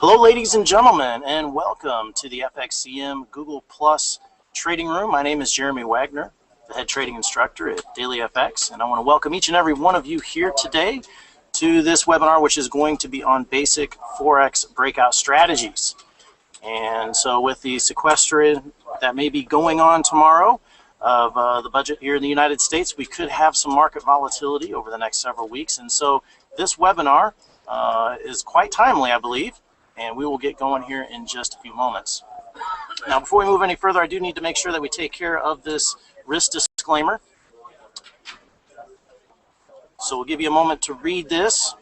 Hello, ladies and gentlemen, and welcome to the FXCM Google Plus Trading Room. My name is Jeremy Wagner, the head trading instructor at Daily FX, and I want to welcome each and every one of you here today to this webinar, which is going to be on basic Forex breakout strategies. And so with the sequestration that may be going on tomorrow of the budget here in the United States, we could have some market volatility over the next several weeks. And so this webinar is quite timely, I believe, and we will get going here in just a few moments. Now, before we move any further, I do need to make sure that we take care of this risk disclaimer. So we'll give you a moment to read this,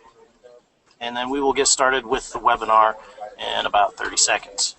and then we will get started with the webinar in about 30 seconds.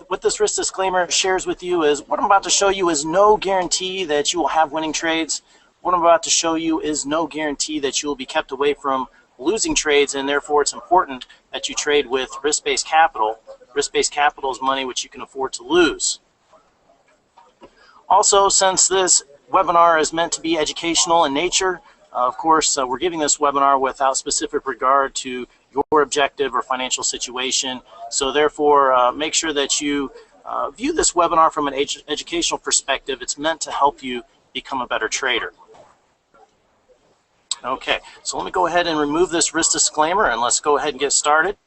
What this risk disclaimer shares with you is what I'm about to show you is no guarantee that you will have winning trades. What I'm about to show you is no guarantee that you will be kept away from losing trades, and therefore it's important that you trade with risk-based capital. Risk-based capital is money which you can afford to lose. Also, since this webinar is meant to be educational in nature, of course, we're giving this webinar without specific regard to your objective or financial situation. So therefore, make sure that you view this webinar from an educational perspective. It's meant to help you become a better trader. Okay, so let me go ahead and remove this risk disclaimer, and let's go ahead and get started.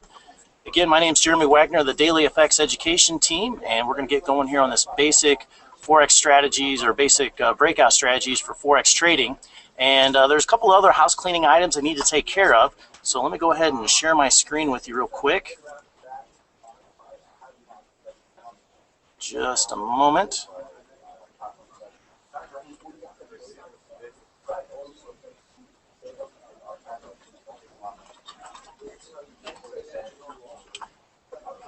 Again, my name is Jeremy Wagner of the Daily FX Education Team, and we're going to get going here on this basic Forex strategies or basic breakout strategies for Forex trading. And there's a couple other house cleaning items I need to take care of. So let me go ahead and share my screen with you real quick. Just a moment.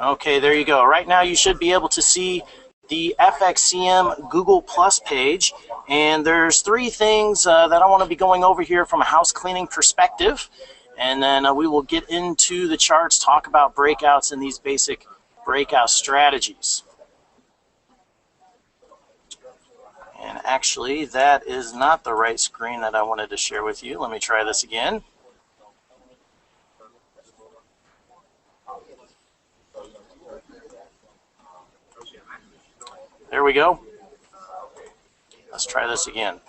Okay, there you go. Right now you should be able to see the FXCM Google Plus page, and there's three things that I want to be going over here from a house cleaning perspective, and then we will get into the charts, talk about breakouts and these basic breakout strategies. And actually, that is not the right screen that I wanted to share with you. Let me try this again. There we go. Let's try this again.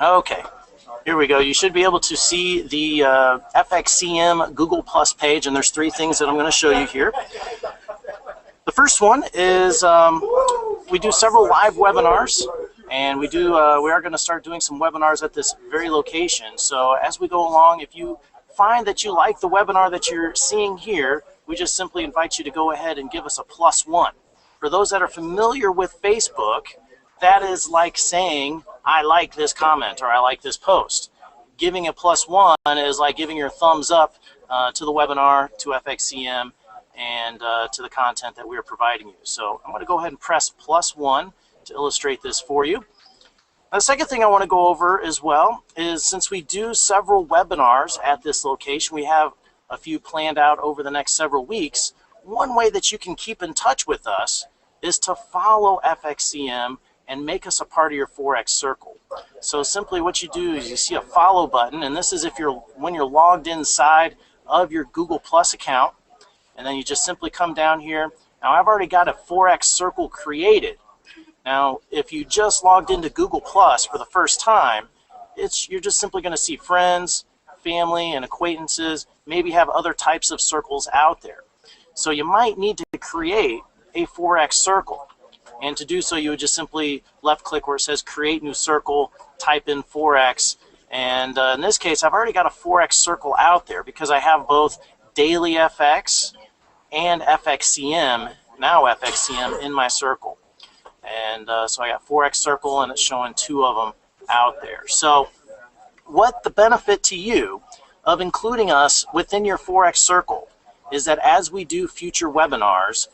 Okay, here we go. You should be able to see the FXCM Google Plus page, and there's three things that I'm going to show you here. The first one is we do several live webinars, and we are going to start doing some webinars at this very location. So as we go along, if you find that you like the webinar that you're seeing here, we just simply invite you to go ahead and give us a +1. For those that are familiar with Facebook, that is like saying, I like this comment or I like this post. Giving a +1 is like giving your thumbs up to the webinar, to FXCM, and to the content that we are providing you. So I'm going to go ahead and press +1 to illustrate this for you. The second thing I want to go over as well is, since we do several webinars at this location, we have a few planned out over the next several weeks. One way that you can keep in touch with us is to follow FXCM and make us a part of your Forex circle. So simply what you do is you see a follow button, and this is when you're logged inside of your Google Plus account, and then you just simply come down here. Now I've already got a Forex circle created. Now if you just logged into Google Plus for the first time, you're just simply going to see friends, family, and acquaintances, maybe have other types of circles out there. So you might need to create a Forex circle. And to do so, you would just simply left click where it says create new circle, type in Forex, And in this case, I've already got a Forex circle out there because I have both daily FX and FXCM, now FXCM, in my circle. And so I got Forex circle, and it's showing 2 of them out there. So what the benefit to you of including us within your Forex circle is that as we do future webinars,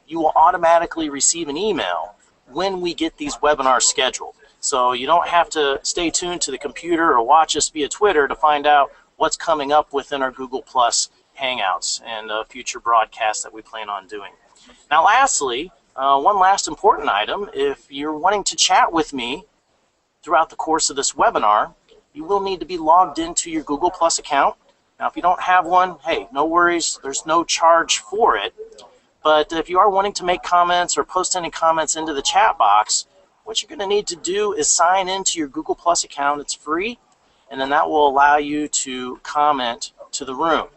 you will automatically receive an email when we get these webinars scheduled. So you don't have to stay tuned to the computer or watch us via Twitter to find out what's coming up within our Google Plus Hangouts and future broadcasts that we plan on doing. Now lastly, one last important item: if you're wanting to chat with me throughout the course of this webinar, you will need to be logged into your Google Plus account. Now if you don't have one, hey, no worries, there's no charge for it. But if you are wanting to make comments or post any comments into the chat box, what you're going to need to do is sign into your Google Plus account. It's free, and then that will allow you to comment to the room.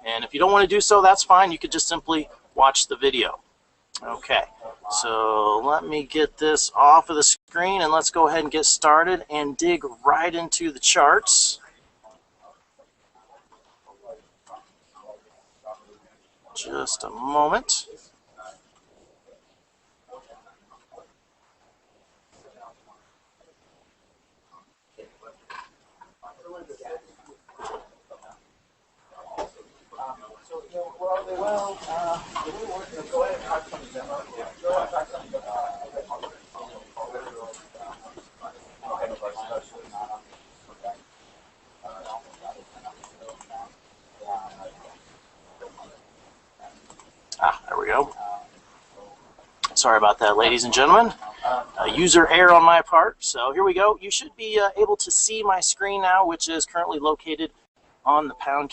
And if you don't want to do so, that's fine. You could just simply watch the video. Okay, so let me get this off of the screen, and let's go ahead and get started and dig right into the charts. Just a moment. There we go. Sorry about that, ladies and gentlemen. User error on my part. So here we go. You should be able to see my screen now, which is currently located on the pound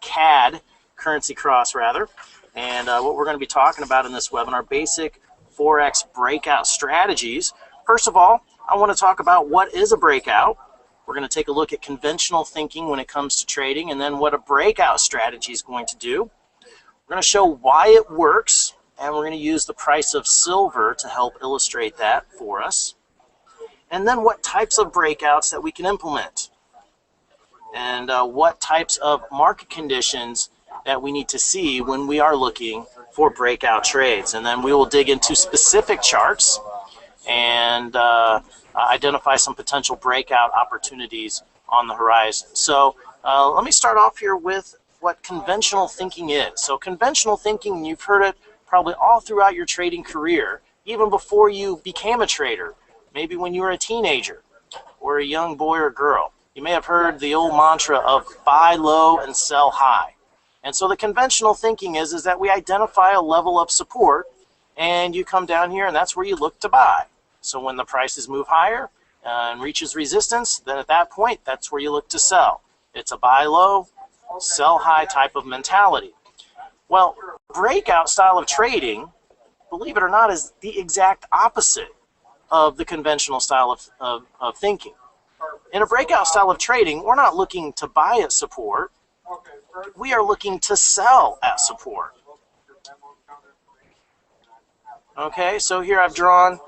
CAD currency cross rather. And what we're going to be talking about in this webinar: basic Forex breakout strategies. First of all, I want to talk about what is a breakout. We're going to take a look at conventional thinking when it comes to trading, and then what a breakout strategy is going to do. We're going to show why it works, and we're going to use the price of silver to help illustrate that for us. And then what types of breakouts that we can implement, and what types of market conditions that we need to see when we are looking for breakout trades. And then we will dig into specific charts and identify some potential breakout opportunities on the horizon. So let me start off here with what conventional thinking is. So conventional thinking, you've heard it probably all throughout your trading career, even before you became a trader, maybe when you were a teenager or a young boy or girl. You may have heard the old mantra of buy low and sell high. And so the conventional thinking is that we identify a level of support, and you come down here and that's where you look to buy. So when the prices move higher and reaches resistance, then at that point, that's where you look to sell. It's a buy low, sell high type of mentality. Well, breakout style of trading, believe it or not, is the exact opposite of the conventional style of thinking. In a breakout style of trading, we're not looking to buy at support. We are looking to sell at support. Okay, so here I've drawn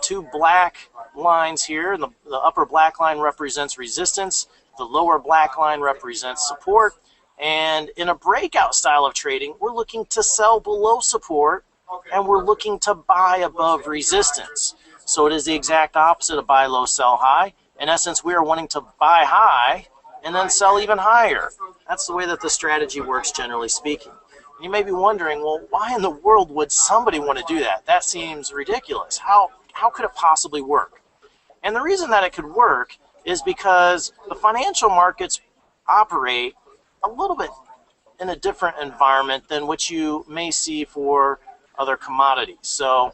2 black lines here. The upper black line represents resistance. The lower black line represents support. And in a breakout style of trading, we're looking to sell below support, and we're looking to buy above resistance. So it is the exact opposite of buy low, sell high. In essence, we are wanting to buy high and then sell even higher. That's the way that the strategy works, generally speaking. And you may be wondering, well, why in the world would somebody want to do that? That seems ridiculous. How could it possibly work? And the reason that it could work is because the financial markets operate a little bit in a different environment than what you may see for other commodities. So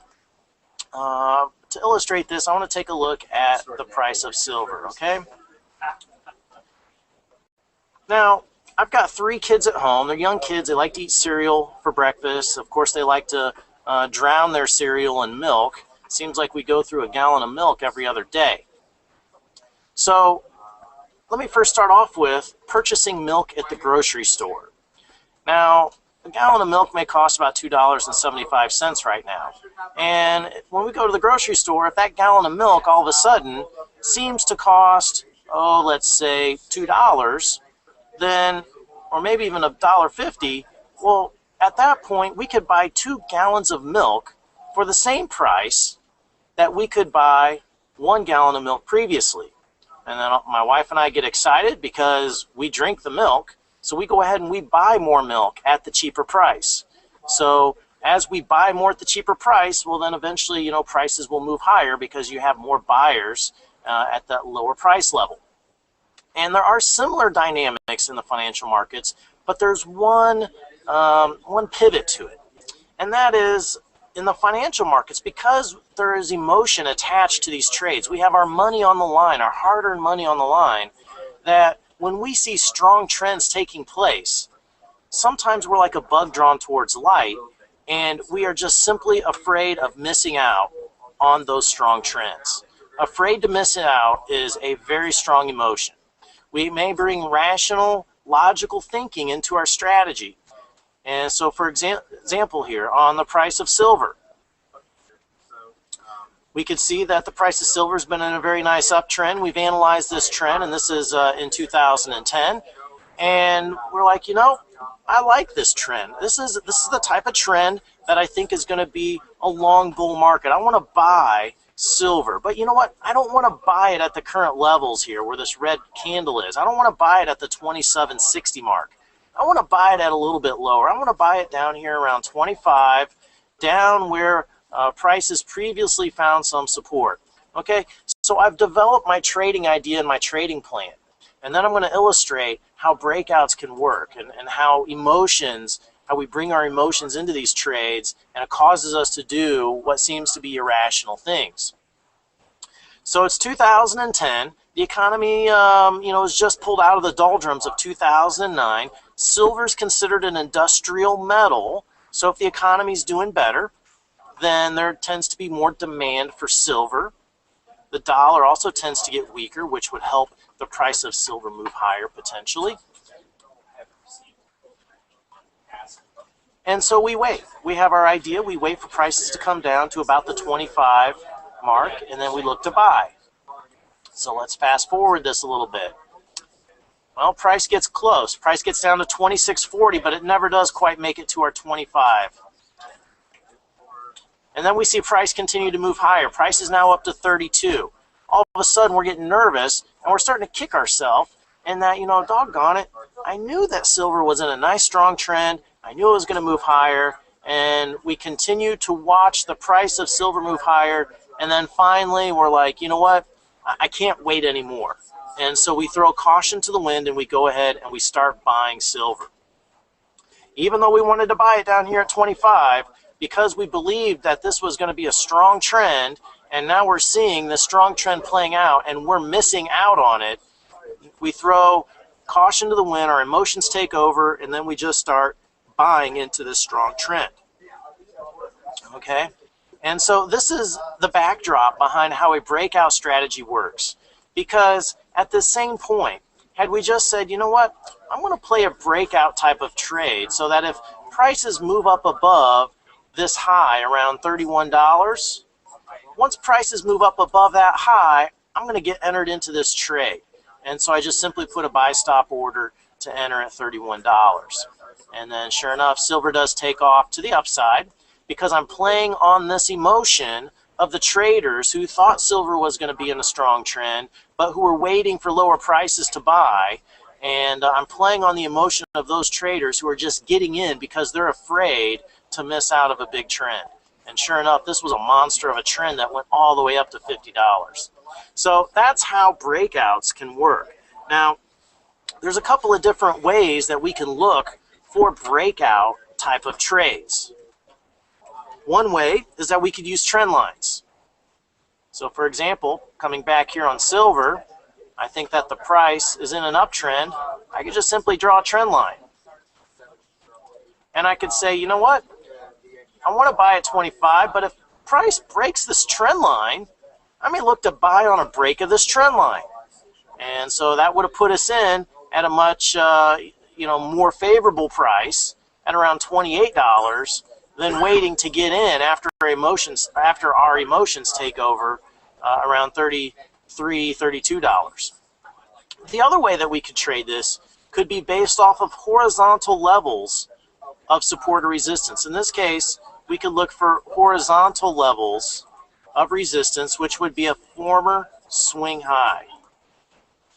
to illustrate this, I want to take a look at the price of silver, okay? Now, I've got 3 kids at home. They're young kids. They like to eat cereal for breakfast. Of course, they like to drown their cereal in milk. Seems like we go through a gallon of milk every other day. So let me first start off with purchasing milk at the grocery store. Now, a gallon of milk may cost about $2.75 right now. And when we go to the grocery store, if that gallon of milk all of a sudden seems to cost, oh, let's say $2, then, or maybe even $1.50, well, at that point, we could buy 2 gallons of milk for the same price that we could buy 1 gallon of milk previously. And then my wife and I get excited because we drink the milk, so we go ahead and we buy more milk at the cheaper price. So as we buy more at the cheaper price, well, then eventually, you know, prices will move higher because you have more buyers at that lower price level. And there are similar dynamics in the financial markets, but there's one pivot to it. And that is, in the financial markets, because there is emotion attached to these trades, we have our money on the line, our hard-earned money on the line, that when we see strong trends taking place, sometimes we're like a bug drawn towards light, and we are just simply afraid of missing out on those strong trends. Afraid to miss out is a very strong emotion. We may bring rational, logical thinking into our strategy. And so, for example here, on the price of silver, we could see that the price of silver has been in a very nice uptrend. We've analyzed this trend, and this is in 2010. And we're like, you know, I like this trend. This is the type of trend that I think is going to be a long bull market. I want to buy silver. But you know what? I don't want to buy it at the current levels here where this red candle is. I don't want to buy it at the 2760 mark. I want to buy it at a little bit lower. I want to buy it down here around 25, down where prices previously found some support. Okay, so I've developed my trading idea and my trading plan. And then I'm going to illustrate how breakouts can work and how emotions, how we bring our emotions into these trades, and it causes us to do what seems to be irrational things. So it's 2010. The economy, is just pulled out of the doldrums of 2009. Silver is considered an industrial metal. So if the economy is doing better, then there tends to be more demand for silver. The dollar also tends to get weaker, which would help the price of silver move higher potentially. And so we wait. We have our idea. We wait for prices to come down to about the 25 mark, and then we look to buy. So let's fast forward this a little bit. Well, price gets close. Price gets down to 26.40, but it never does quite make it to our 25. And then we see price continue to move higher. Price is now up to 32. All of a sudden, we're getting nervous, and we're starting to kick ourselves. And that, you know, doggone it, I knew that silver was in a nice, strong trend. I knew it was going to move higher. And we continue to watch the price of silver move higher. And then finally, we're like, you know what? I can't wait anymore. And so we throw caution to the wind, and we go ahead and we start buying silver. Even though we wanted to buy it down here at 25, because we believed that this was going to be a strong trend, and now we're seeing this strong trend playing out, and we're missing out on it, we throw caution to the wind, our emotions take over, and then we just start buying into this strong trend. Okay? And so this is the backdrop behind how a breakout strategy works. Because at the same point, had we just said, you know what, I'm going to play a breakout type of trade so that if prices move up above this high around $31, once prices move up above that high, I'm going to get entered into this trade. And so I just simply put a buy stop order to enter at $31. And then sure enough, silver does take off to the upside because I'm playing on this emotion of the traders who thought silver was going to be in a strong trend, but who were waiting for lower prices to buy. And I'm playing on the emotion of those traders who are just getting in because they're afraid to miss out of a big trend. And sure enough, this was a monster of a trend that went all the way up to $50. So that's how breakouts can work. Now, there's a couple of different ways that we can look for breakout type of trades. One way is that we could use trend lines. So for example, coming back here on silver, I think that the price is in an uptrend. I could just simply draw a trend line. And I could say, you know what? I want to buy at 25, but if price breaks this trend line, I may look to buy on a break of this trend line. And so that would have put us in at a much more favorable price at around $28 than waiting to get in after our emotions take over around 30 $32. The other way that we could trade this could be based off of horizontal levels of support or resistance. In this case, we could look for horizontal levels of resistance, which would be a former swing high.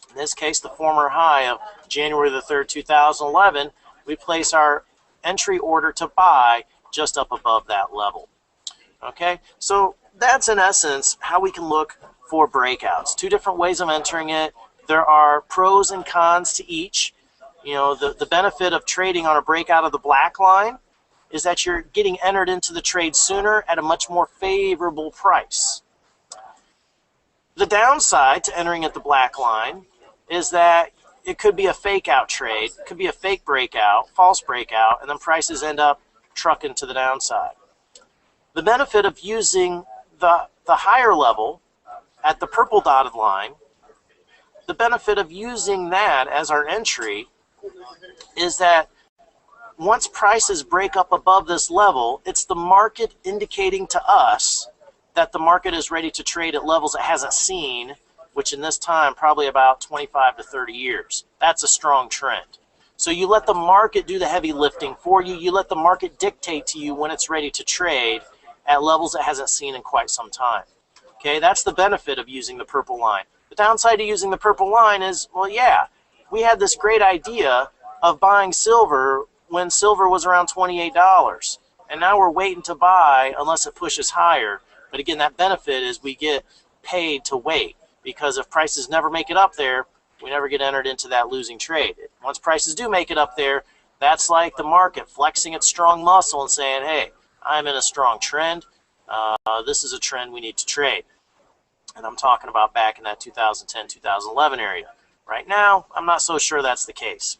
In this case, the former high of January the 3rd, 2011, we place our entry order to buy just up above that level. Okay, so that's in essence how we can look for breakouts. Two different ways of entering it. There are pros and cons to each. You know, the benefit of trading on a breakout of the black line is that you're getting entered into the trade sooner at a much more favorable price. The downside to entering at the black line is that it could be a fake out trade, it could be a fake breakout, false breakout, and then prices end up trucking to the downside. The benefit of using the higher level at the purple dotted line, the benefit of using that as our entry is that once prices break up above this level, it's the market indicating to us that the market is ready to trade at levels it hasn't seen, which in this time probably about 25 to 30 years. That's a strong trend. So you let the market do the heavy lifting for you. You let the market dictate to you when it's ready to trade at levels it hasn't seen in quite some time. Okay, that's the benefit of using the purple line. The downside of using the purple line is, well, yeah, we had this great idea of buying silver when silver was around $28, and now we're waiting to buy unless it pushes higher. But again, that benefit is we get paid to wait, because if prices never make it up there, we never get entered into that losing trade. Once prices do make it up there, that's like the market flexing its strong muscle and saying, hey, I'm in a strong trend. This is a trend we need to trade. And I'm talking about back in that 2010, 2011 area. Right now, I'm not so sure that's the case.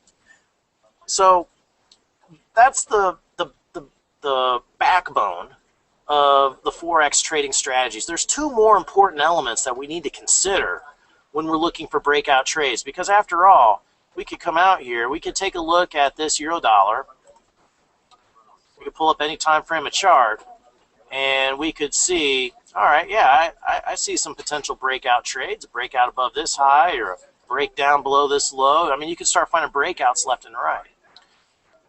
So that's the backbone of the Forex trading strategies. There's two more important elements that we need to consider when we're looking for breakout trades, because after all, we could come out here, we could take a look at this euro dollar, we could pull up any time frame of chart, and we could see, all right, yeah, I see some potential breakout trades, a breakout above this high or a break down below this low. I mean, you can start finding breakouts left and right.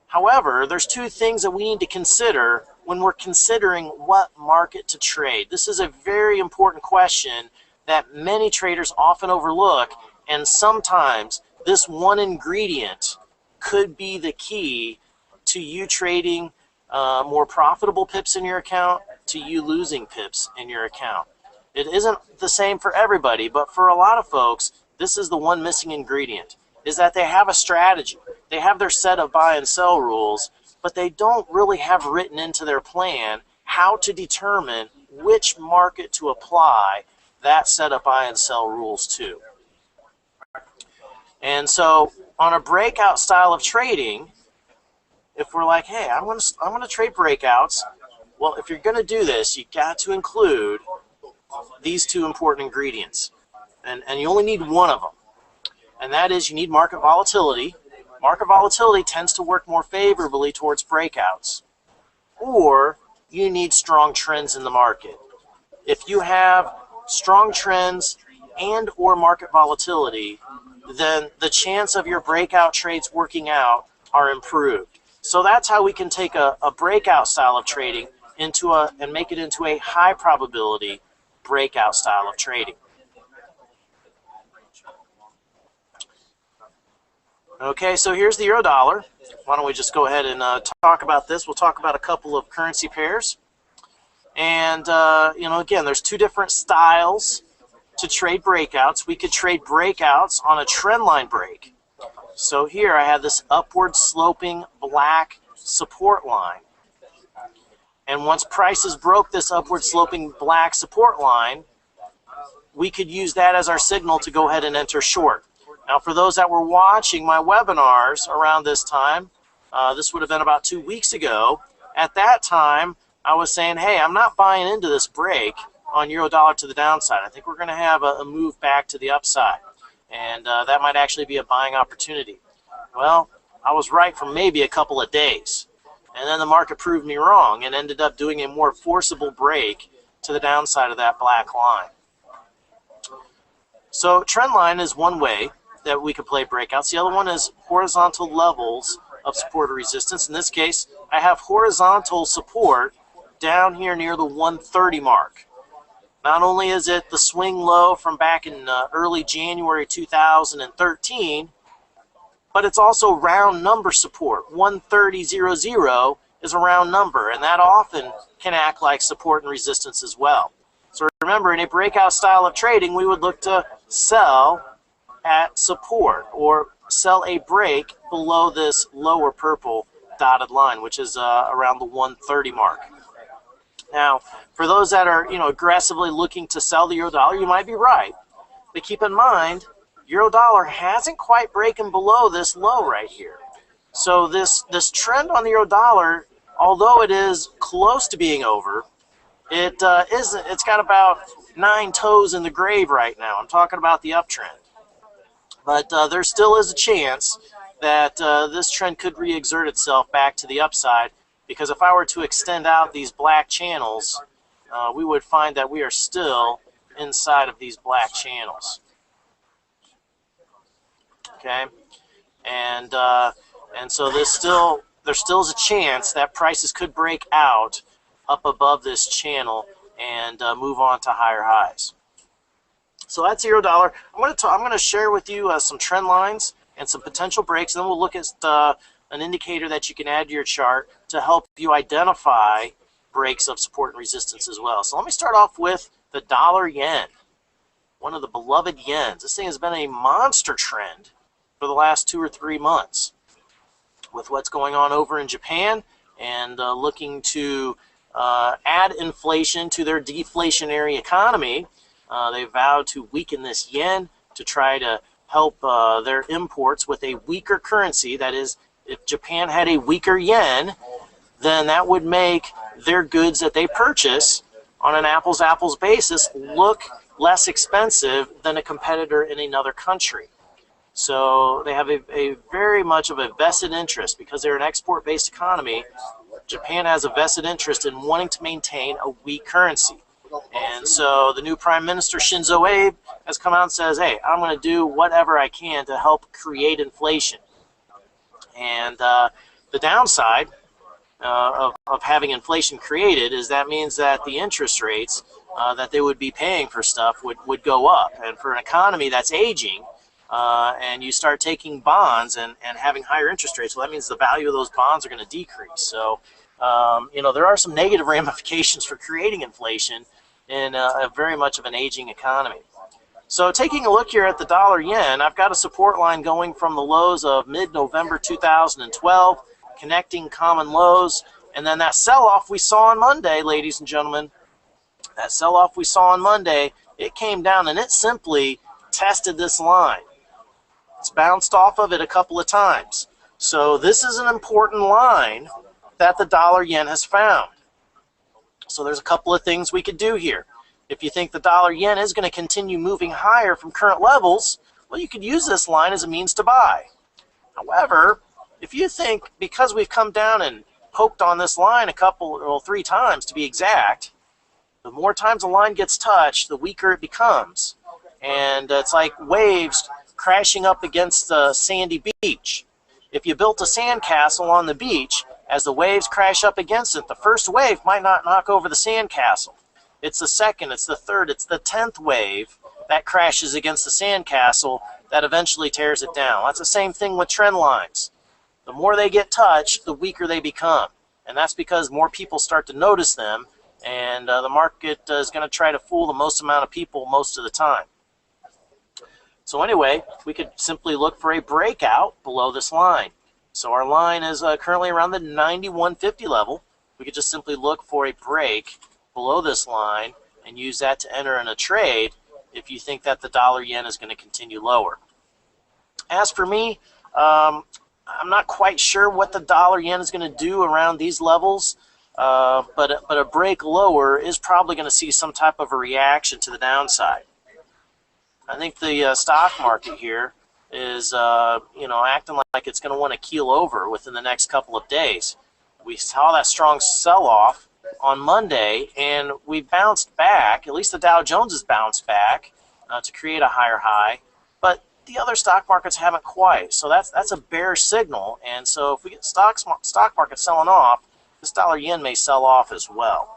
However, there's two things that we need to consider when we're considering what market to trade. This is a very important question that many traders often overlook, and sometimes this one ingredient could be the key to you trading more profitable pips in your account, to you losing pips in your account. It isn't the same for everybody, but for a lot of folks, this is the one missing ingredient, is that they have a strategy. They have their set of buy and sell rules, but they don't really have written into their plan how to determine which market to apply that set of buy and sell rules to. And so on a breakout style of trading, if we're like, hey, I'm gonna trade breakouts, well, if you're gonna do this, you got to include these two important ingredients, and you only need one of them, and that is you need market volatility. Market volatility tends to work more favorably towards breakouts, or you need strong trends in the market. If you have strong trends and or market volatility, then the chance of your breakout trades working out are improved. So that's how we can take a breakout style of trading and make it into a high probability breakout style of trading. Okay, so here's the euro dollar. Why don't we just go ahead and talk about this? We'll talk about a couple of currency pairs. And, you know, again, there's two different styles to trade breakouts. We could trade breakouts on a trend line break. So here I have this upward sloping black support line. And once prices broke this upward sloping black support line, we could use that as our signal to go ahead and enter short. Now, for those that were watching my webinars around this time, this would have been about 2 weeks ago. At that time, I was saying, hey, I'm not buying into this break on euro dollar to the downside. I think we're going to have a move back to the upside, and that might actually be a buying opportunity. Well, I was right for maybe a couple of days, and then the market proved me wrong and ended up doing a more forcible break to the downside of that black line. So trend line is one way that we could play breakouts. The other one is horizontal levels of support or resistance. In this case, I have horizontal support down here near the 130 mark. Not only is it the swing low from back in early January 2013, but it's also round number support. 130.00 is a round number, and that often can act like support and resistance as well. So remember, in a breakout style of trading, we would look to sell at support or sell a break below this lower purple dotted line, which is around the 130 mark. Now, for those that are aggressively looking to sell the euro dollar, you might be right, but keep in mind, euro dollar hasn't quite broken below this low right here. So this trend on the euro dollar, although it is close to being over, it's got about 9 toes in the grave right now. I'm talking about the uptrend. But there still is a chance that this trend could re-exert itself back to the upside, because if I were to extend out these black channels, we would find that we are still inside of these black channels. Okay, and so there still is a chance that prices could break out up above this channel and move on to higher highs. So that's euro dollar. I'm going to share with you some trend lines and some potential breaks, and then we'll look at an indicator that you can add to your chart to help you identify breaks of support and resistance as well. So let me start off with the dollar yen, one of the beloved yens. This thing has been a monster trend for the last 2 or 3 months with what's going on over in Japan and looking to add inflation to their deflationary economy. They vowed to weaken this yen to try to help their imports with a weaker currency. That is, if Japan had a weaker yen, then that would make their goods that they purchase on an apples-to-apples basis look less expensive than a competitor in another country. So they have a very much of a vested interest, because they're an export-based economy. Japan has a vested interest in wanting to maintain a weak currency. And so the new Prime Minister Shinzo Abe has come out and says, hey, I'm going to do whatever I can to help create inflation. And the downside of having inflation created is that means that the interest rates that they would be paying for stuff would go up. And for an economy that's aging, and you start taking bonds and having higher interest rates, well, that means the value of those bonds are going to decrease. So, there are some negative ramifications for creating inflation in a very much of an aging economy. So taking a look here at the dollar yen, I've got a support line going from the lows of mid-November 2012, connecting common lows, and then that sell-off we saw on Monday, ladies and gentlemen, that sell-off we saw on Monday, it came down and it simply tested this line. It's bounced off of it a couple of times. So this is an important line that the dollar yen has found. So there's a couple of things we could do here. If you think the dollar yen is going to continue moving higher from current levels, well, you could use this line as a means to buy. However, if you think because we've come down and poked on this line 3 times to be exact, the more times the line gets touched, the weaker it becomes. And it's like waves crashing up against the sandy beach. If you built a sandcastle on the beach, as the waves crash up against it, the first wave might not knock over the sandcastle. It's the second, it's the third, it's the 10th wave that crashes against the sandcastle that eventually tears it down. That's the same thing with trend lines. The more they get touched, the weaker they become. And that's because more people start to notice them, and the market is going to try to fool the most amount of people most of the time. So anyway, we could simply look for a breakout below this line. So our line is currently around the 91.50 level. We could just simply look for a break below this line and use that to enter in a trade if you think that the dollar yen is going to continue lower. As for me, I'm not quite sure what the dollar yen is going to do around these levels, but a break lower is probably going to see some type of a reaction to the downside. I think the stock market here is acting like it's going to want to keel over within the next couple of days. We saw that strong sell-off on Monday, and we bounced back. At least the Dow Jones has bounced back to create a higher high, but the other stock markets haven't quite. So that's a bear signal, and so if we get stock market selling off, this dollar yen may sell off as well.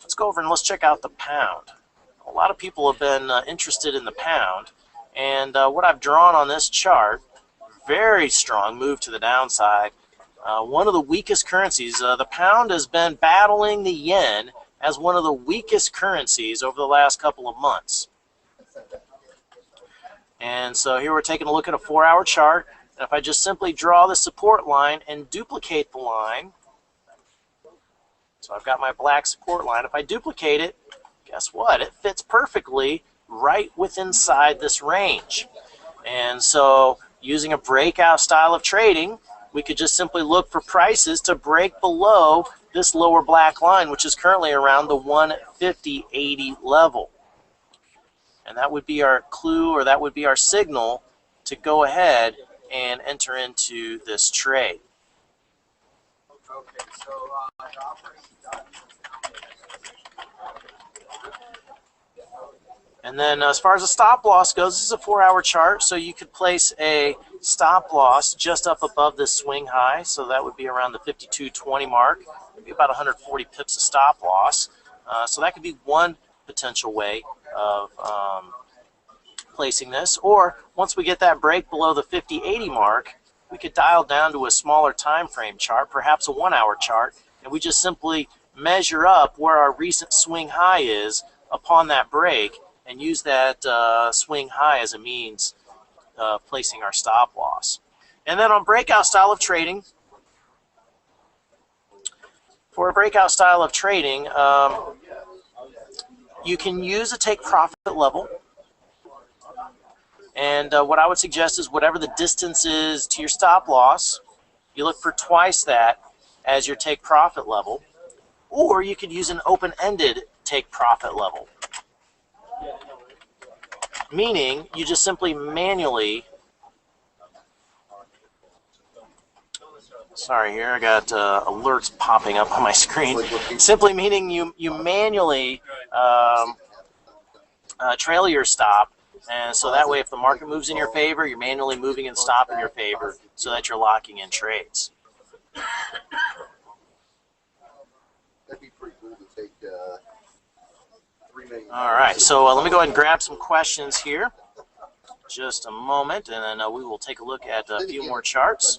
Let's go over and let's check out the pound. A lot of people have been interested in the pound, and what I've drawn on this chart, very strong move to the downside. One of the weakest currencies. The pound has been battling the yen as one of the weakest currencies over the last couple of months. And so here we're taking a look at a 4-hour chart. And if I just simply draw the support line and duplicate the line, so I've got my black support line. If I duplicate it, guess what? It fits perfectly right within inside this range. And so using a breakout style of trading, we could just simply look for prices to break below this lower black line, which is currently around the 150.80 level. And that would be our clue, or that would be our signal to go ahead and enter into this trade. Okay, so and then as far as the stop loss goes, this is a 4-hour chart, so you could place a stop loss just up above this swing high, so that would be around the 52.20 mark, maybe about 140 pips of stop loss. So that could be one potential way of placing this. Or once we get that break below the 50.80 mark, we could dial down to a smaller time frame chart, perhaps a 1-hour chart, and we just simply measure up where our recent swing high is upon that break and use that swing high as a means of placing our stop loss. And then on breakout style of trading, for a breakout style of trading, you can use a take profit level. And what I would suggest is whatever the distance is to your stop loss, you look for twice that as your take profit level. Or you could use an open-ended take profit level, meaning you just simply manually, sorry here, I got alerts popping up on my screen, simply meaning you manually trail your stop, and so that way if the market moves in your favor, you're manually moving and stop in your favor so that you're locking in trades. that'd be pretty cool to take $3 million. All right, so let me go ahead and grab some questions here. Just a moment, and then we will take a look at a few more charts.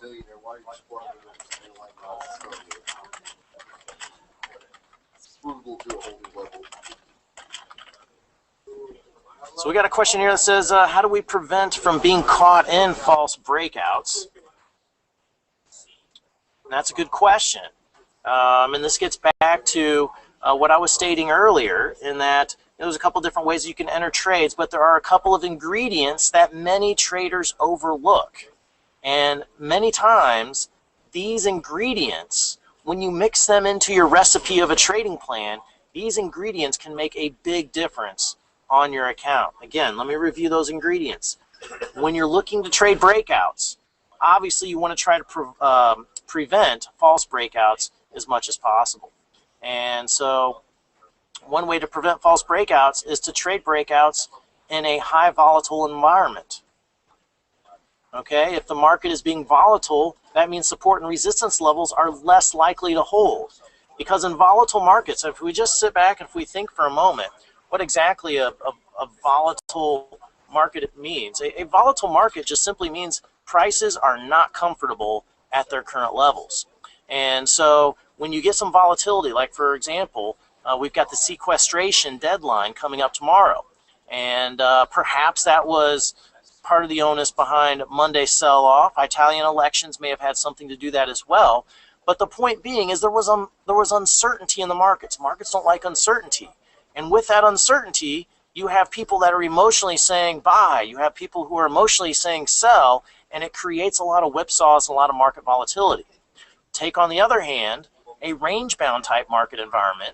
So we got a question here that says, how do we prevent from being caught in false breakouts? And that's a good question. And this gets back to what I was stating earlier, in that there's a couple different ways you can enter trades, but there are a couple of ingredients that many traders overlook. And many times, these ingredients, when you mix them into your recipe of a trading plan, these ingredients can make a big difference on your account. Again, let me review those ingredients. When you're looking to trade breakouts, obviously you want to try to prevent false breakouts as much as possible. And so one way to prevent false breakouts is to trade breakouts in a high volatile environment. Okay, if the market is being volatile, that means support and resistance levels are less likely to hold. Because in volatile markets, if we just sit back and if we think for a moment what exactly a volatile market means. A volatile market just simply means prices are not comfortable at their current levels. And so when you get some volatility, like for example, we've got the sequestration deadline coming up tomorrow. And perhaps that was part of the onus behind Monday's sell-off. Italian elections may have had something to do that as well. But the point being is there was uncertainty in the markets. Markets don't like uncertainty. And with that uncertainty, you have people that are emotionally saying buy. You have people who are emotionally saying sell, and it creates a lot of whipsaws and a lot of market volatility. Take, on the other hand, a range-bound type market environment.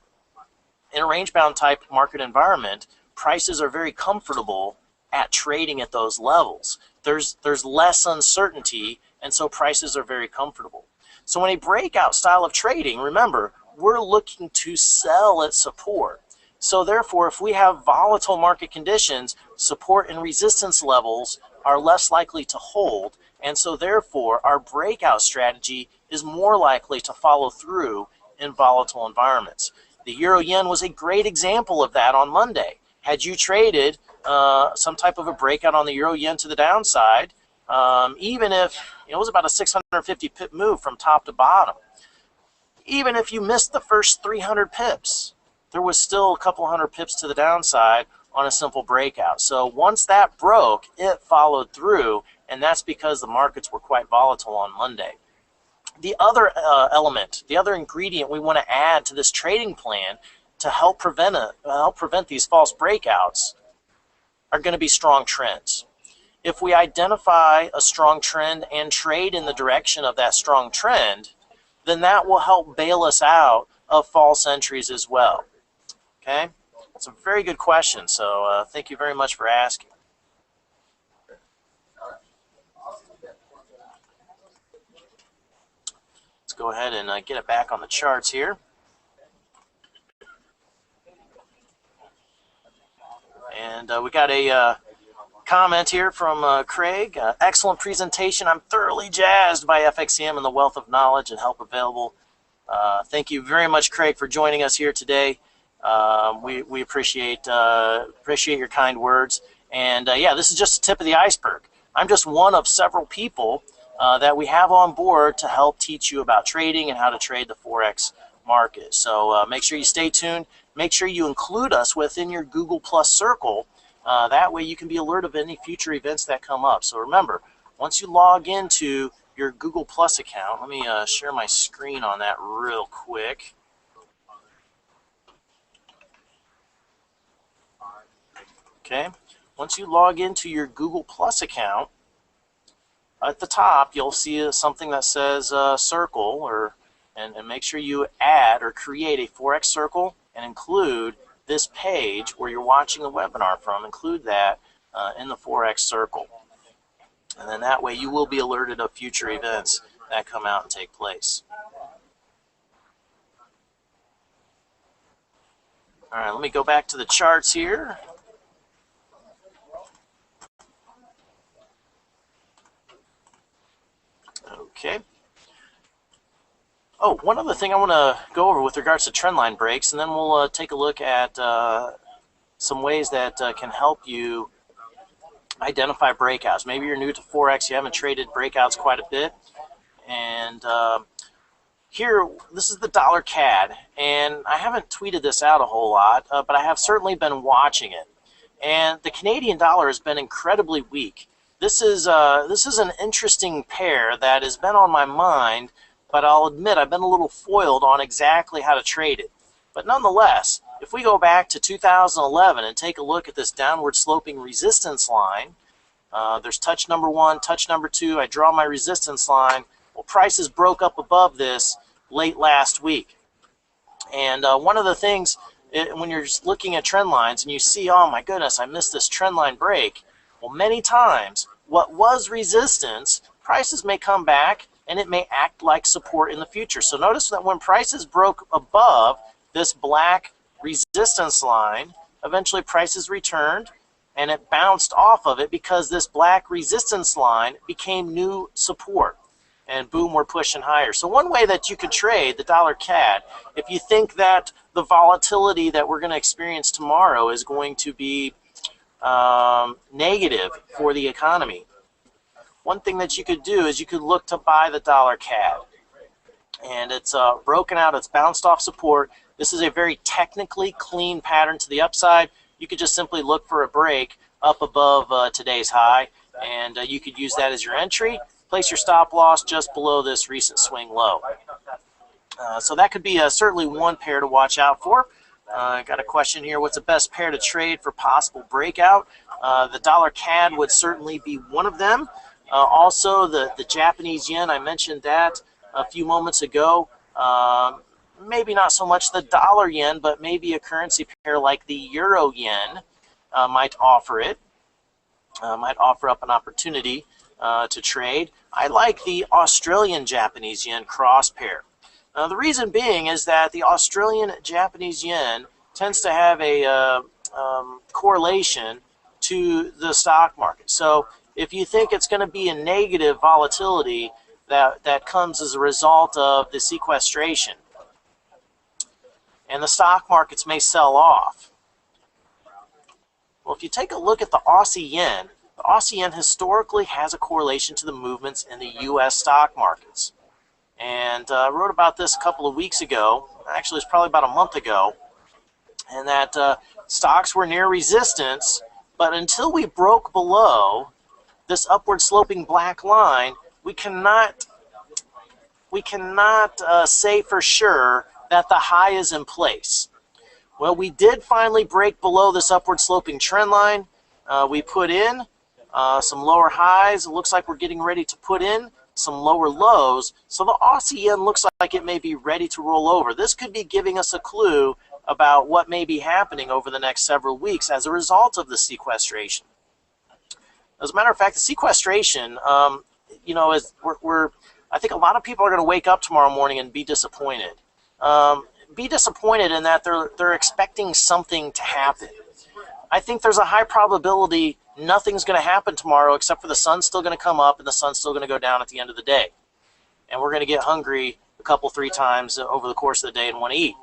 In a range-bound type market environment, prices are very comfortable at trading at those levels. There's less uncertainty, and so prices are very comfortable. So in a breakout style of trading, remember, we're looking to sell at support. So therefore, if we have volatile market conditions, support and resistance levels are less likely to hold. And so therefore, our breakout strategy is more likely to follow through in volatile environments. The euro yen was a great example of that on Monday. Had you traded some type of a breakout on the euro yen to the downside, even if it was about a 650 pip move from top to bottom, even if you missed the first 300 pips, there was still a couple hundred pips to the downside on a simple breakout. So once that broke, it followed through, and that's because the markets were quite volatile on Monday. The other element, the other ingredient we want to add to this trading plan to help prevent these false breakouts are going to be strong trends. If we identify a strong trend and trade in the direction of that strong trend, then that will help bail us out of false entries as well. Okay? It's a very good question, so thank you very much for asking. Let's go ahead and get it back on the charts here. And we got a comment here from Craig. Excellent presentation. I'm thoroughly jazzed by FXCM and the wealth of knowledge and help available. Thank you very much, Craig, for joining us here today. We appreciate your kind words. And yeah, this is just the tip of the iceberg. I'm just one of several people that we have on board to help teach you about trading and how to trade the Forex market. So make sure you stay tuned. Make sure you include us within your Google Plus circle. That way you can be alerted of any future events that come up. So remember, once you log into your Google Plus account, let me share my screen on that real quick. Okay, once you log into your Google Plus account, at the top you'll see something that says circle, and make sure you add or create a Forex circle and include this page where you're watching the webinar from. Include that in the Forex circle, and then that way you will be alerted of future events that come out and take place. All right, let me go back to the charts here. Okay. Oh, one other thing I want to go over with regards to trendline breaks, and then we'll take a look at some ways that can help you identify breakouts. Maybe you're new to Forex, you haven't traded breakouts quite a bit, and here, this is the dollar CAD, and I haven't tweeted this out a whole lot, but I have certainly been watching it. And the Canadian dollar has been incredibly weak. This is an interesting pair that has been on my mind, but I'll admit I've been a little foiled on exactly how to trade it. But nonetheless, if we go back to 2011 and take a look at this downward sloping resistance line, there's touch number one, touch number two. I draw my resistance line. Well, prices broke up above this late last week. And one of the things, when you're looking at trend lines and you see, oh my goodness, I missed this trend line break. Well, many times, what was resistance, prices may come back and it may act like support in the future. So notice that when prices broke above this black resistance line, eventually prices returned and it bounced off of it because this black resistance line became new support. And boom, we're pushing higher. So one way that you could trade the dollar CAD, if you think that the volatility that we're going to experience tomorrow is going to be negative for the economy, one thing that you could do is you could look to buy the dollar CAD. And it's broken out, it's bounced off support. This is a very technically clean pattern to the upside. You could just simply look for a break up above today's high, and you could use that as your entry. Place your stop loss just below this recent swing low. So that could be certainly one pair to watch out for. I got a question here, what's the best pair to trade for possible breakout? The dollar CAD would certainly be one of them. Also, the Japanese yen, I mentioned that a few moments ago. Maybe not so much the dollar yen, but maybe a currency pair like the euro yen might offer it, might offer up an opportunity to trade. I like the Australian Japanese yen cross pair. The reason being is that the Australian Japanese yen tends to have a correlation to the stock market. So if you think it's going to be a negative volatility that comes as a result of the sequestration, and the stock markets may sell off. Well, if you take a look at the Aussie yen, the Aussie yen historically has a correlation to the movements in the U.S. stock markets. And I wrote about this a couple of weeks ago. Actually, it's probably about a month ago. And that stocks were near resistance, but until we broke below this upward sloping black line, we cannot say for sure that the high is in place. Well, we did finally break below this upward sloping trend line. We put in some lower highs. It looks like we're getting ready to put in some lower lows. So the Aussie yen looks like it may be ready to roll over. This could be giving us a clue about what may be happening over the next several weeks as a result of the sequestration. As a matter of fact, the sequestration, is I think a lot of people are going to wake up tomorrow morning and be disappointed. Be disappointed in that they're expecting something to happen. I think there's a high probability nothing's going to happen tomorrow except for the sun's still going to come up and the sun's still going to go down at the end of the day. And we're going to get hungry a couple, 3 times over the course of the day and want to eat.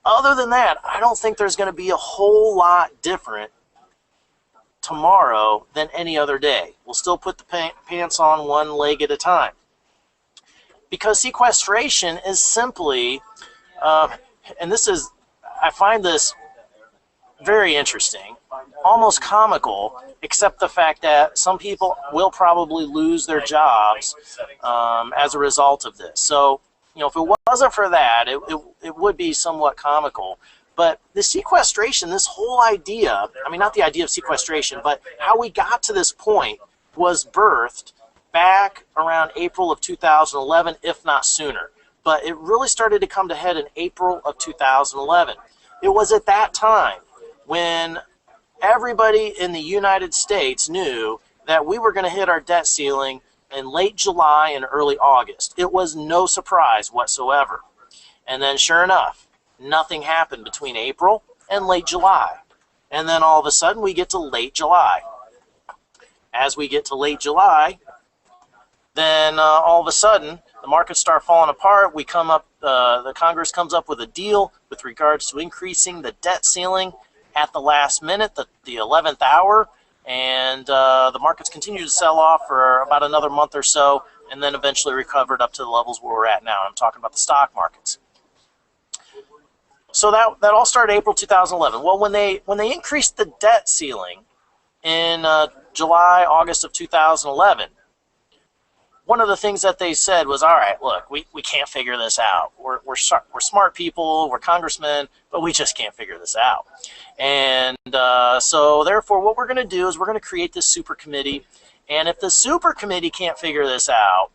Other than that, I don't think there's going to be a whole lot different tomorrow than any other day. We'll still put the pants on one leg at a time. Because sequestration is simply, and I find this very interesting, almost comical, except the fact that some people will probably lose their jobs as a result of this. So, if it wasn't for that, it would be somewhat comical. But the sequestration, this whole idea, not the idea of sequestration, but how we got to this point was birthed back around April of 2011, if not sooner. But it really started to come to head in April of 2011. It was at that time when everybody in the United States knew that we were going to hit our debt ceiling in late July and early August. It was no surprise whatsoever. And then sure enough, nothing happened between April and late July. And then all of a sudden we get to late July. As we get to late July, then all of a sudden the markets start falling apart. We come up, the Congress comes up with a deal with regards to increasing the debt ceiling at the last minute, the 11th hour, and the markets continued to sell off for about another month or so, and then eventually recovered up to the levels where we're at now. I'm talking about the stock markets. So that all started April 2011. Well, when they increased the debt ceiling in July, August of 2011, one of the things that they said was, all right, look, we can't figure this out. We're smart people, we're congressmen, but we just can't figure this out. And so therefore what we're going to do is we're going to create this super committee. And if the super committee can't figure this out,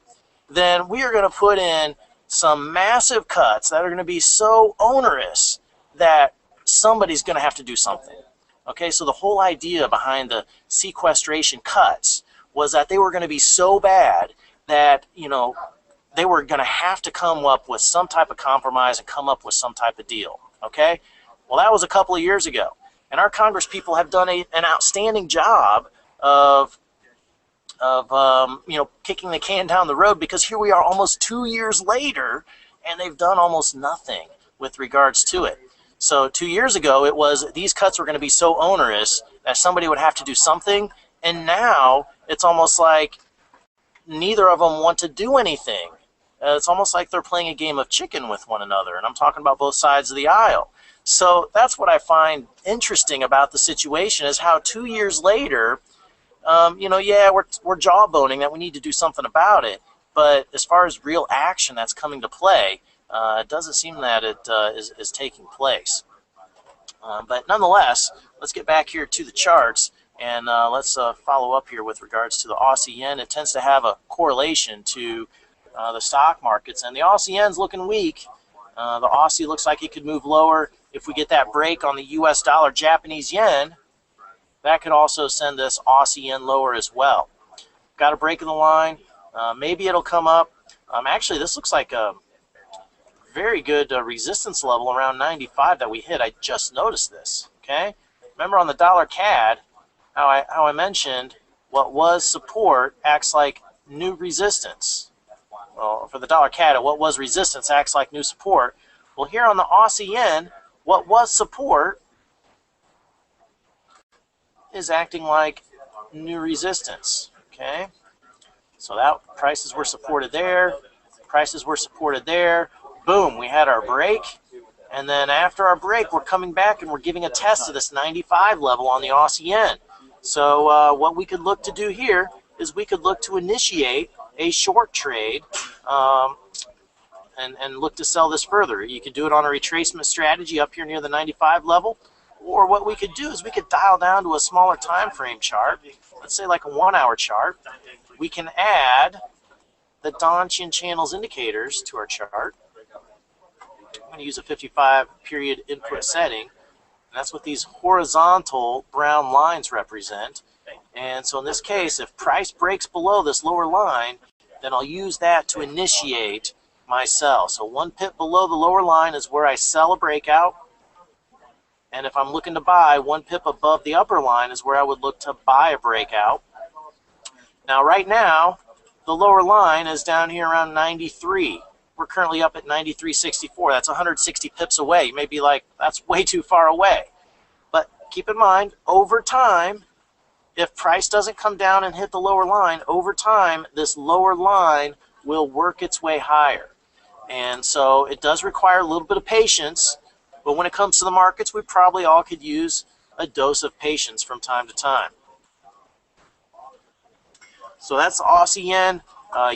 then we are going to put in some massive cuts that are going to be so onerous that somebody's going to have to do something. Okay, so the whole idea behind the sequestration cuts was that they were going to be so bad that, they were going to have to come up with some type of compromise and come up with some type of deal. Okay? Well, that was a couple of years ago. And our Congress people have done an outstanding job of kicking the can down the road, because here we are almost 2 years later, and they've done almost nothing with regards to it. So 2 years ago, it was these cuts were going to be so onerous that somebody would have to do something. And now it's almost like neither of them want to do anything. It's almost like they're playing a game of chicken with one another, and I'm talking about both sides of the aisle. So that's what I find interesting about the situation, is how 2 years later, we're jawboning that we need to do something about it, but as far as real action that's coming to play, it doesn't seem that it is taking place. But nonetheless, let's get back here to the charts. And let's follow up here with regards to the Aussie yen. It tends to have a correlation to the stock markets. And the Aussie yen's looking weak. The Aussie looks like it could move lower. If we get that break on the US dollar Japanese yen, that could also send this Aussie yen lower as well. Got a break in the line. Maybe it'll come up. Actually, this looks like very good resistance level around 95 that we hit. I just noticed this. Okay, remember on the dollar CAD how I mentioned what was support acts like new resistance. Well, for the dollar CAD, what was resistance acts like new support. Well, here on the Aussie yen, what was support is acting like new resistance. Okay, so that prices were supported there, prices were supported there. Boom, we had our break, and then after our break, we're coming back and we're giving a test to this 95 level on the Aussie yen. So what we could look to do here is we could look to initiate a short trade and look to sell this further. You could do it on a retracement strategy up here near the 95 level, or what we could do is we could dial down to a smaller time frame chart, let's say like a 1 hour chart. We can add the Donchian channels indicators to our chart. I'm going to use a 55 period input setting, and that's what these horizontal brown lines represent. And so in this case, if price breaks below this lower line, then I'll use that to initiate my sell. So 1 pip below the lower line is where I sell a breakout. And if I'm looking to buy, 1 pip above the upper line is where I would look to buy a breakout. Now, right now, the lower line is down here around 93. We're currently up at 93.64. That's 160 pips away. You may be like, that's way too far away. But keep in mind, over time, if price doesn't come down and hit the lower line, over time, this lower line will work its way higher. And so it does require a little bit of patience. But when it comes to the markets, we probably all could use a dose of patience from time to time. So that's Aussie yen,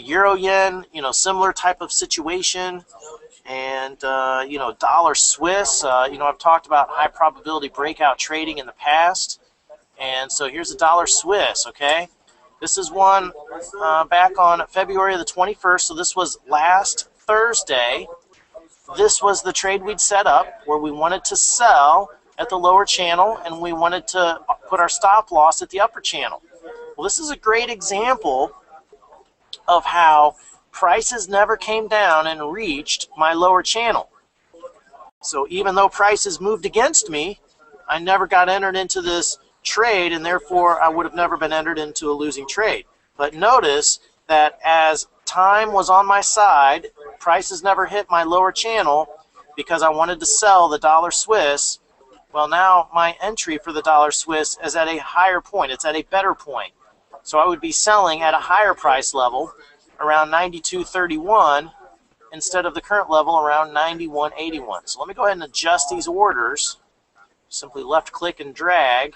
Euro yen, similar type of situation. And, dollar Swiss, I've talked about high probability breakout trading in the past. And so here's the dollar Swiss, okay? This is one back on February the 21st. So this was last Thursday. This was the trade we'd set up where we wanted to sell at the lower channel and we wanted to put our stop loss at the upper channel. Well, this is a great example of how prices never came down and reached my lower channel. So even though prices moved against me, I never got entered into this trade, and therefore I would have never been entered into a losing trade. But notice that as time was on my side, prices never hit my lower channel because I wanted to sell the dollar Swiss. Well, now my entry for the dollar Swiss is at a higher point. It's at a better point. So I would be selling at a higher price level around 92.31 instead of the current level around 91.81. So let me go ahead and adjust these orders. Simply left click and drag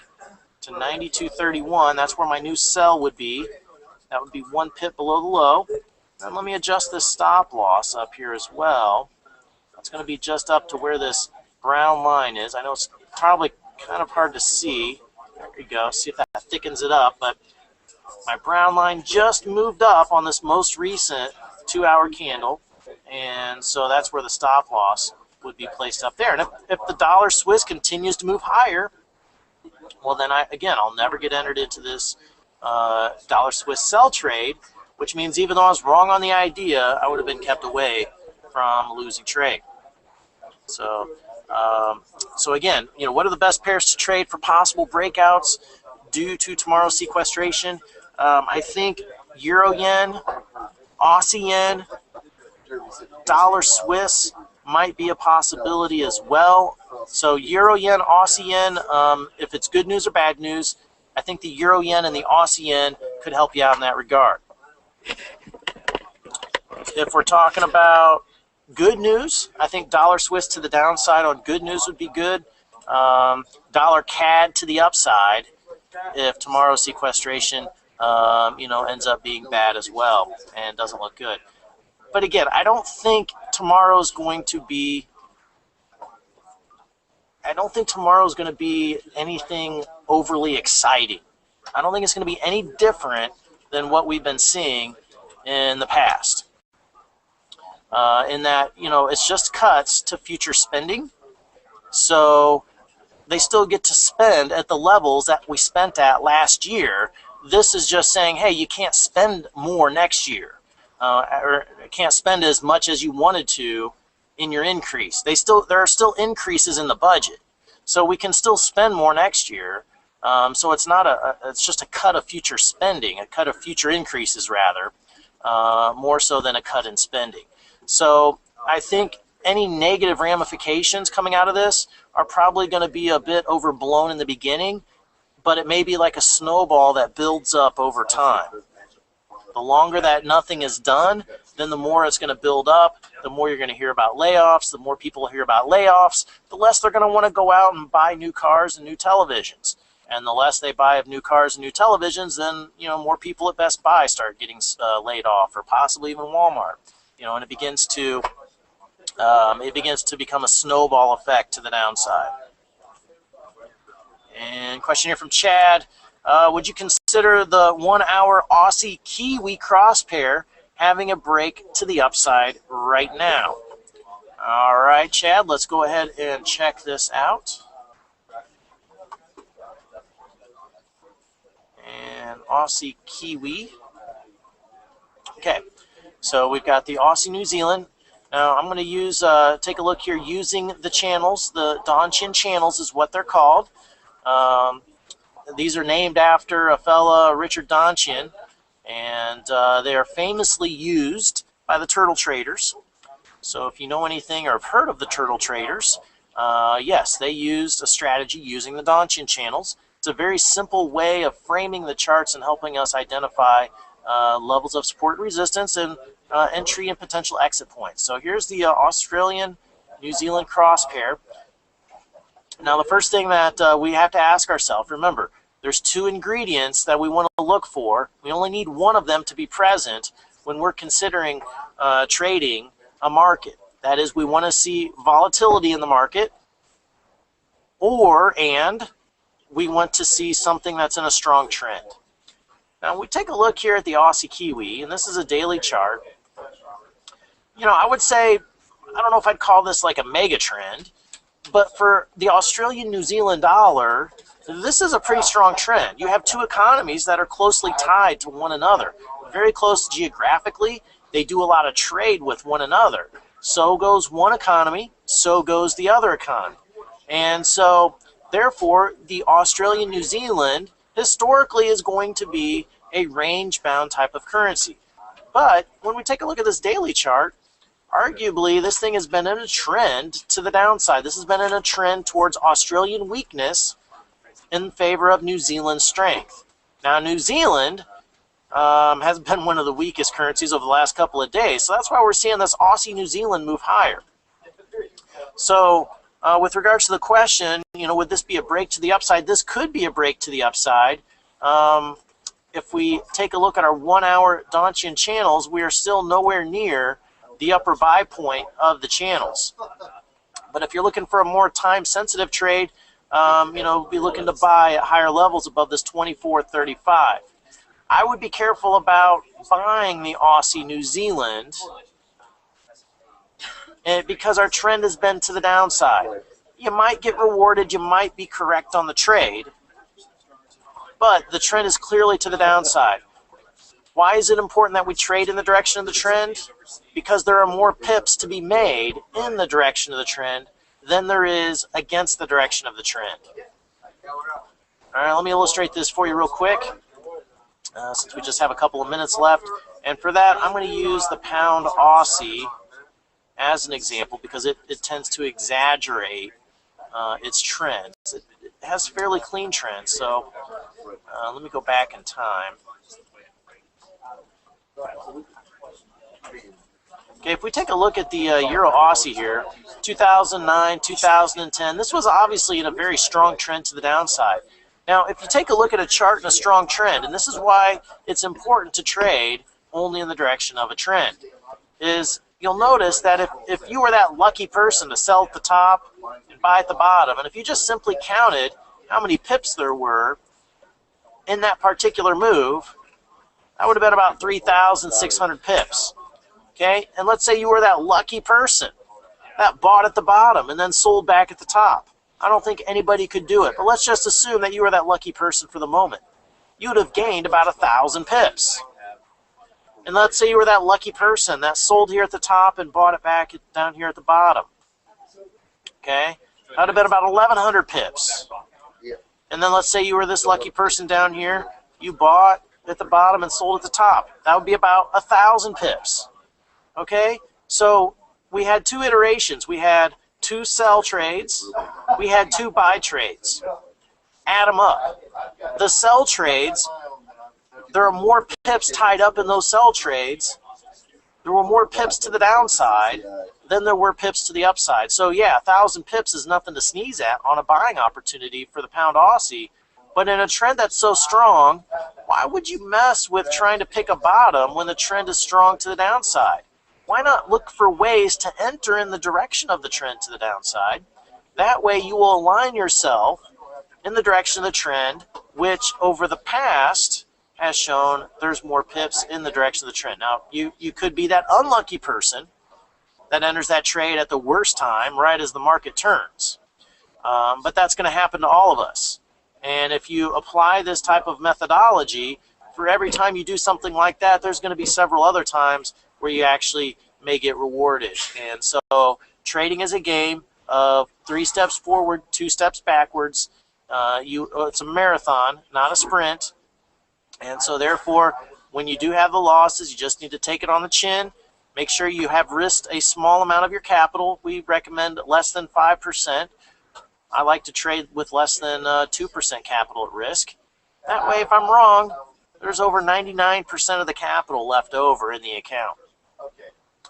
to 92.31. That's where my new sell would be. That would be 1 pip below the low. And let me adjust this stop loss up here as well. That's going to be just up to where this brown line is. I know it's probably kind of hard to see. There we go. See if that thickens it up. But my brown line just moved up on this most recent 2-hour candle. And so that's where the stop loss would be placed up there. And if the dollar Swiss continues to move higher, well, then I'll never get entered into this dollar Swiss sell trade, which means even though I was wrong on the idea, I would have been kept away from a losing trade. So again, what are the best pairs to trade for possible breakouts due to tomorrow's sequestration? I think Euro yen, Aussie yen, dollar Swiss might be a possibility as well. So Euro yen, Aussie yen, if it's good news or bad news, I think the Euro yen and the Aussie yen could help you out in that regard. If we're talking about good news, I think dollar Swiss to the downside on good news would be good. Dollar CAD to the upside if tomorrow's sequestration ends up being bad as well and doesn't look good. But again, I don't think tomorrow's going to be anything overly exciting. I don't think it's going to be any different than what we've been seeing in the past. In that, it's just cuts to future spending. So they still get to spend at the levels that we spent at last year. This is just saying, hey, you can't spend more next year. Or can't spend as much as you wanted to in your increase. There are still increases in the budget, so we can still spend more next year. So it's not it's just a cut of future spending, a cut of future increases rather, more so than a cut in spending. So I think any negative ramifications coming out of this are probably going to be a bit overblown in the beginning, but it may be like a snowball that builds up over time. The longer that nothing is done, then the more it's going to build up, the more you're going to hear about layoffs, the more people hear about layoffs, the less they're going to want to go out and buy new cars and new televisions. And the less they buy of new cars and new televisions, then more people at Best Buy start getting laid off, or possibly even Walmart. And it begins to become a snowball effect to the downside. And question here from Chad: would you consider the 1 hour Aussie Kiwi cross pair having a break to the upside right now? All right, Chad, let's go ahead and check this out. And Aussie Kiwi. Okay, so we've got the Aussie New Zealand. Now I'm going to use take a look here using the channels. The Danchin channels is what they're called. These are named after a fella, Richard Danchin, and they are famously used by the turtle traders. So if you know anything or have heard of the turtle traders, yes, they used a strategy using the Danchin channels. It's a very simple way of framing the charts and helping us identify levels of support and resistance and entry and potential exit points. So here's the Australian-New Zealand cross pair. Now the first thing that we have to ask ourselves, remember, there's two ingredients that we want to look for. We only need one of them to be present when we're considering trading a market. That is, we want to see volatility in the market, and we want to see something that's in a strong trend. Now we take a look here at the Aussie Kiwi, and this is a daily chart. I would say, I don't know if I'd call this like a mega trend, but for the Australian New Zealand dollar, this is a pretty strong trend. You have two economies that are closely tied to one another, very close geographically. They do a lot of trade with one another. So goes one economy, so goes the other economy. And so, therefore, the Australian New Zealand historically is going to be a range-bound type of currency. But when we take a look at this daily chart, arguably this thing has been in a trend to the downside. This has been in a trend towards Australian weakness in favor of New Zealand strength. Now, New Zealand has been one of the weakest currencies over the last couple of days, so that's why we're seeing this Aussie New Zealand move higher. So with regards to the question, would this be a break to the upside? This could be a break to the upside. If we take a look at our 1 hour Danchin channels, we are still nowhere near the upper buy point of the channels. But if you're looking for a more time-sensitive trade, be looking to buy at higher levels above this 24.35. I would be careful about buying the Aussie New Zealand because our trend has been to the downside. You might get rewarded, you might be correct on the trade, but the trend is clearly to the downside. Why is it important that we trade in the direction of the trend? Because there are more pips to be made in the direction of the trend than there is against the direction of the trend. All right, let me illustrate this for you real quick, since we just have a couple of minutes left. And for that, I'm going to use the pound Aussie as an example because it tends to exaggerate its trends. It has fairly clean trends, so let me go back in time. Okay, if we take a look at the Euro Aussie here, 2009, 2010, this was obviously in a very strong trend to the downside. Now, if you take a look at a chart in a strong trend, and this is why it's important to trade only in the direction of a trend, is you'll notice that if you were that lucky person to sell at the top and buy at the bottom, and if you just simply counted how many pips there were in that particular move, that would have been about 3,600 pips. Okay, and let's say you were that lucky person that bought at the bottom and then sold back at the top. I don't think anybody could do it, but let's just assume that you were that lucky person for the moment. You would have gained about 1,000 pips. And let's say you were that lucky person that sold here at the top and bought it back down here at the bottom. Okay? That would have been about 1,100 pips. Yeah. And then let's say you were this lucky person down here. You bought at the bottom and sold at the top. That would be about 1,000 pips. Okay? So we had 2 iterations. We had 2 sell trades. We had 2 buy trades. Add them up. The sell trades, there are more pips tied up in those sell trades. There were more pips to the downside than there were pips to the upside. So yeah, 1,000 pips is nothing to sneeze at on a buying opportunity for the pound Aussie. But in a trend that's so strong, why would you mess with trying to pick a bottom when the trend is strong to the downside? Why not look for ways to enter in the direction of the trend to the downside? That way you will align yourself in the direction of the trend, which over the past has shown there's more pips in the direction of the trend. Now, you could be that unlucky person that enters that trade at the worst time, right as the market turns. But that's going to happen to all of us. And if you apply this type of methodology, for every time you do something like that, there's going to be several other times where you actually may get rewarded. And so trading is a game of 3 steps forward, 2 steps backwards. It's a marathon, not a sprint. And so therefore, when you do have the losses, you just need to take it on the chin. Make sure you have risked a small amount of your capital. We recommend less than 5%. I like to trade with less than 2% capital at risk. That way, if I'm wrong, there's over 99% of the capital left over in the account.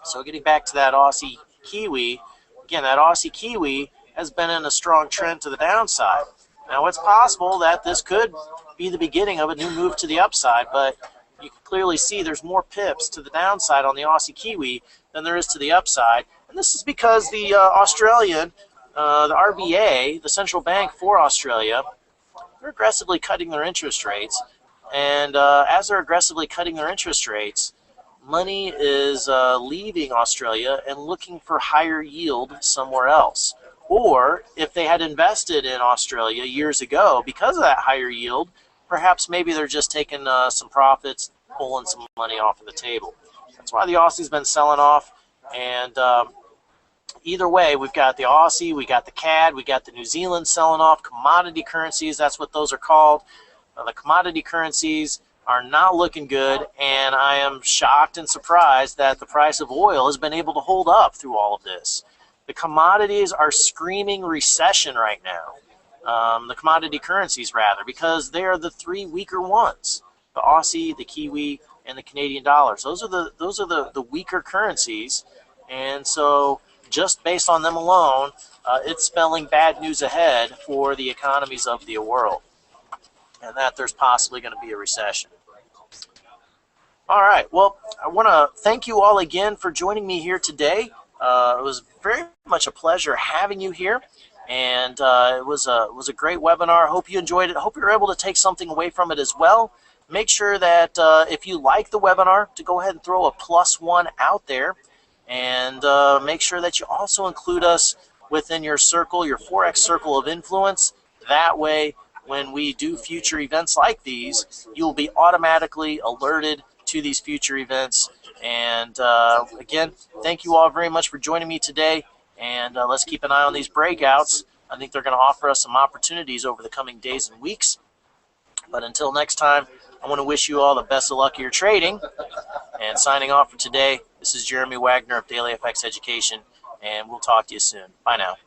So getting back to that Aussie Kiwi, again, that Aussie Kiwi has been in a strong trend to the downside. Now, it's possible that this could be the beginning of a new move to the upside, but you can clearly see there's more pips to the downside on the Aussie Kiwi than there is to the upside. And this is because the Australian, the RBA, the central bank for Australia, they're aggressively cutting their interest rates. And as they're aggressively cutting their interest rates, money is leaving Australia and looking for higher yield somewhere else. Or if they had invested in Australia years ago because of that higher yield, perhaps maybe they're just taking some profits, pulling some money off of the table. That's why the Aussie's been selling off. And either way, we've got the Aussie, we got the CAD, we got the New Zealand selling off. Commodity currencies, that's what those are called. The commodity currencies are not looking good, and I am shocked and surprised that the price of oil has been able to hold up through all of this. The commodities are screaming recession right now. The commodity currencies, rather, because they are the 3 weaker ones: the Aussie, the Kiwi, and the Canadian dollars. Those are the weaker currencies, and so just based on them alone, it's spelling bad news ahead for the economies of the world, and that there's possibly going to be a recession. All right. Well, I want to thank you all again for joining me here today. It was very much a pleasure having you here, and it was a great webinar. I hope you enjoyed it. I hope you were able to take something away from it as well. Make sure that if you like the webinar, to go ahead and throw a +1 out there, and make sure that you also include us within your circle, your Forex circle of influence. That way, when we do future events like these, you'll be automatically alerted to these future events. And again, thank you all very much for joining me today, and let's keep an eye on these breakouts. I think they're going to offer us some opportunities over the coming days and weeks. But until next time, I want to wish you all the best of luck in your trading. And signing off for today, this is Jeremy Wagner of Daily FX Education, and we'll talk to you soon. Bye now.